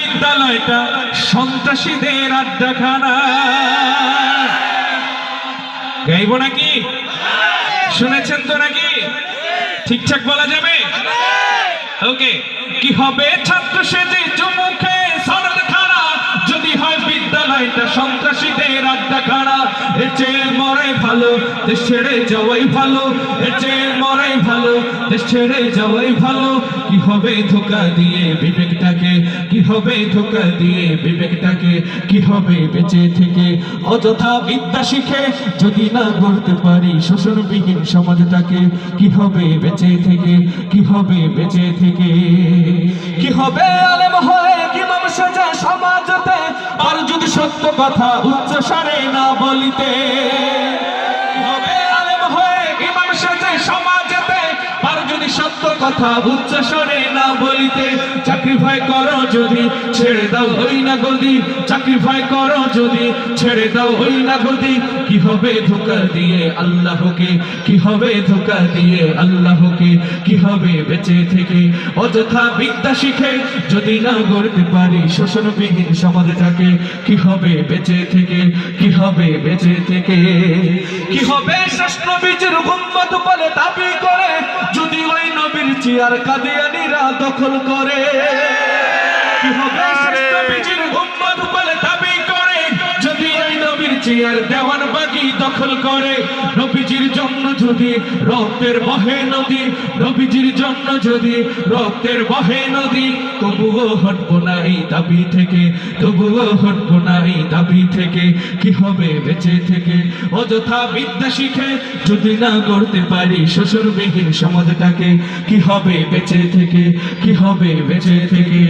বিদ্যালয়টা সন্ত্রাসীদের আড্ডাখানা। গাইব নাকি? শুনেছেন তো নাকি? ঠিকঠাক বলা যাবে? ওকে। কি হবে ছাত্র সেজে চুমুখে সনদ খানা, যদি হয় বিদ্যালয়টা সন্ত্রাসীদের আড্ডাখানা। এর চেয়ে মরে ভালো দেশ ছেড়ে যাওয়াই ভালো, এর চেয়ে মরে ভালো দেশ ছেড়ে যাওয়াই ভালো। কি হবে ধোঁকা দিয়ে বিবেকটাকে, কি হবে ধোঁকা দিয়ে বিবেকটাকে, কি হবে বেঁচে থেকে অযথা বিদ্যা শিখে যদি না গড়তে পারি শোষণবিহীন সমাজটাকে। কি হবে বেঁচে থেকে, কি হবে বেঁচে থেকে। কি হবে আলেম হয়ে ইমাম সেজে সমাজতে, আর যদি সত্য কথা উচ্চ স্বরে না বলিতে। কি হবে আলেম হয়ে ইমাম সেজে সমাজতে, আর যদি সত্য কথা উচ্চ স্বরে না বলিতে। চাকরি ভয় করো যদি ছেড়ে দাও হই না গদি, চাকরি ভয় করো যদি ছেড়ে দাও হই না গদি। কি হবে ধোঁকা দিয়ে আল্লাহকে, কি হবে ধোঁকা দিয়ে আল্লাহকে। কি হবে বেঁচে থেকে অযথা বিদ্যা শিখে যদি না গড়তে পারি শোষণবিহীন সমাজটাকে। কি হবে বেঁচে থেকে, কি হবে বেঁচে থেকে। কি হবে শেষ নবীর উম্মত বলে দাবি করে, যদি ওই নবীর চেয়ার কাদিয়ানীরা দখল করে। কি হবে শেষ নবীর উম্মত বলে দাবি করে, যদি ওই নবীর চেয়ার দেওয়ানবাগি দখল করে। নবীজির জন্য যদি রক্তের বহে নদী, নবীজির জন্য যদি রক্তের বহে নদী, তবুও হটবো না এই দাবি থেকে, তবুও হটবো না এই দাবি থেকে। কি হবে বেঁচে থেকে অযথা বিদ্যা শিখে যদি না গড়তে পারি শোষণবিহীন সমাজটাকে। কি হবে বেঁচে থেকে, কি হবে বেঁচে থেকে।